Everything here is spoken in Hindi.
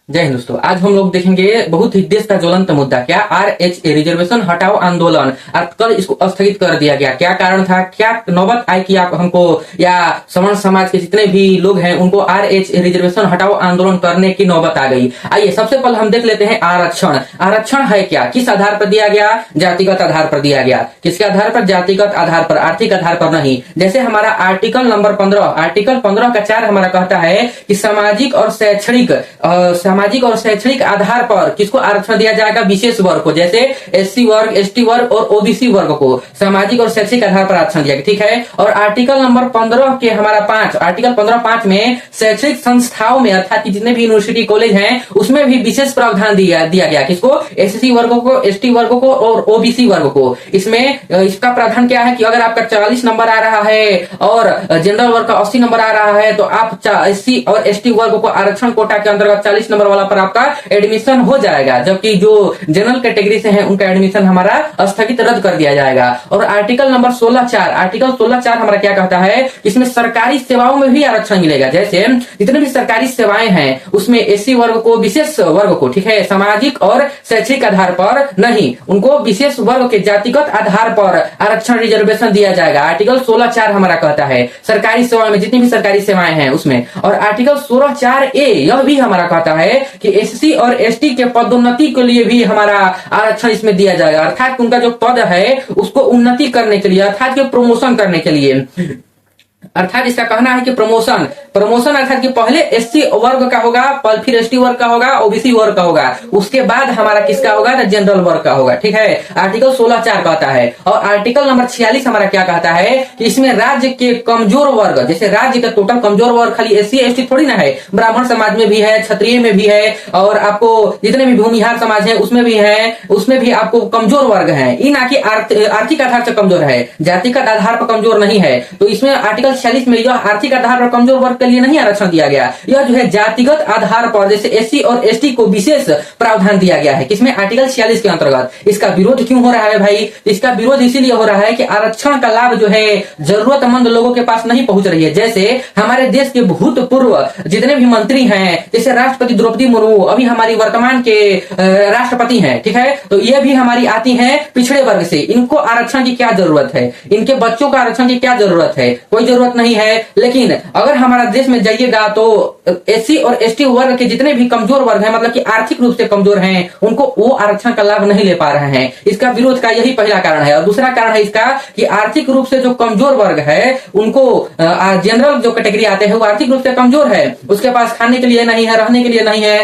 जय हिंद दोस्तों। आज हम लोग देखेंगे बहुत ही देश का ज्वलंत मुद्दा, क्या आरएच रिजर्वेशन हटाओ आंदोलन। कल इसको स्थगित कर दिया गया, क्या कारण था, क्या नौबत आई कि आप हमको या सवर्ण समाज के जितने भी लोग हैं उनको आरएच रिजर्वेशन हटाओ आंदोलन करने की नौबत आ गई। आइए सबसे पहले हम देख लेते हैं आरक्षण। आरक्षण है क्या, किस आधार पर दिया गया, जातिगत आधार पर दिया गया। किसके आधार पर, जातिगत आधार पर, आर्थिक आधार पर नहीं। जैसे हमारा आर्टिकल नंबर 15, आर्टिकल 15 का 4 हमारा कहता है कि सामाजिक और शैक्षणिक आधार पर किसको आरक्षण दिया जाएगा, विशेष वर्ग को, जैसे एससी वर्ग, एसटी वर्ग और ओबीसी वर्ग को सामाजिक और शैक्षिक आधार पर आरक्षण दिया गया, ठीक है। और आर्टिकल नंबर 15 के हमारा 5, आर्टिकल 15(5) में शैक्षणिक संस्थाओं में अर्थात कि जितने भी यूनिवर्सिटी कॉलेज हैं उसमें भी विशेष प्रावधान दिया गया, किसको, एससी वर्गों को, एसटी वर्गों को और ओबीसी वर्ग को। इसमें इसका प्रावधान क्या है कि अगर आपका 40 नंबर आ रहा है और जनरल वर्ग का 80 नंबर आ रहा है तो आप एससी और एसटी वर्ग को आरक्षण कोटा के अंतर्गत 40 नंबर वाला पर आपका एडमिशन हो जाएगा, जबकि जो जनरल कैटेगरी से हैं उनका एडमिशन हमारा स्थगित रद्द कर दिया जाएगा। और आर्टिकल नंबर 16(4), आर्टिकल 16(4) हमारा क्या कहता है, इसमें सरकारी सेवाओं में भी आरक्षण मिलेगा। जैसे जितने भी सरकारी सेवाएं हैं उसमें एससी वर्ग को, विशेष वर्ग को, ठीक है, सामाजिक और शैक्षिक आधार पर नहीं, उनको विशेष वर्ग के जातिगत आधार पर आरक्षण रिजर्वेशन दिया जाएगा। आर्टिकल 16(4) हमारा कहता है सरकारी सेवाओं में, जितनी भी सरकारी सेवाएं हैं उसमें। और आर्टिकल 16(4)(a) यह भी हमारा कहता है कि एससी और एसटी के पदोन्नति के लिए भी हमारा आरक्षण इसमें दिया जाएगा, अर्थात उनका जो पद है उसको उन्नति करने के लिए, अर्थात कि प्रमोशन करने के लिए। अर्थात इसका कहना है कि प्रमोशन अर्थात कि पहले एससी वर्ग का होगा, फिर एसटी वर्ग का होगा, ओबीसी वर्ग का होगा, उसके बाद हमारा किसका होगा, जनरल वर्ग का होगा, ठीक है। आर्टिकल 16(4) कहता है। और आर्टिकल नंबर 46 हमारा क्या कहता है कि इसमें राज्य के कमजोर वर्ग, जैसे राज्य का टोटल कमजोर वर्ग खाली एससी एसटी थोड़ी ना है, ब्राह्मण समाज में भी है, क्षत्रिय में भी है, और आपको जितने भी भूमिहार समाज है उसमें भी है, उसमें भी आपको कमजोर वर्ग है। ये ना कि आर्थिक आधार से कमजोर है, जातिगत आधार पर कमजोर नहीं है। तो इसमें आर्टिकल 46 में यह आर्थिक आधार पर कमजोर वर्ग के लिए नहीं आरक्षण दिया गया, यह जो है जातिगत आधार पर जैसे एससी और एसटी को विशेष प्रावधान दिया गया है, किसमें, आर्टिकल 46 के अंतर्गत। इसका विरोध क्यों हो रहा है भाई, इसका विरोध इसीलिए हो रहा है कि आरक्षण का लाभ जो है जरूरतमंद लोगों के पास नहीं पहुंच रही है। जैसे हमारे देश के भूतपूर्व जितने भी मंत्री हैं, जैसे राष्ट्रपति द्रौपदी मुर्मू अभी हमारी वर्तमान के राष्ट्रपति हैं, ठीक है, तो ये भी हमारी आती हैं पिछड़े वर्ग से। इनको आरक्षण की क्या जरूरत है, इनके बच्चों को आरक्षण की क्या जरूरत है, कोई जरूरत नहीं है। लेकिन अगर हमारा देश में जाइएगा तो एससी और एसटी वर्ग के जितने भी कमजोर वर्ग हैं, मतलब कि आर्थिक रूप से कमजोर हैं, उनको वो आरक्षण का लाभ नहीं ले पा रहे हैं। इसका विरोध का यही पहला कारण है। और दूसरा कारण है इसका कि आर्थिक रूप से जो कमजोर वर्ग है उनको जनरल जो कैटेगरी आते हैं वो आर्थिक रूप से कमजोर है, उसके पास खाने के लिए नहीं है, रहने के लिए नहीं है,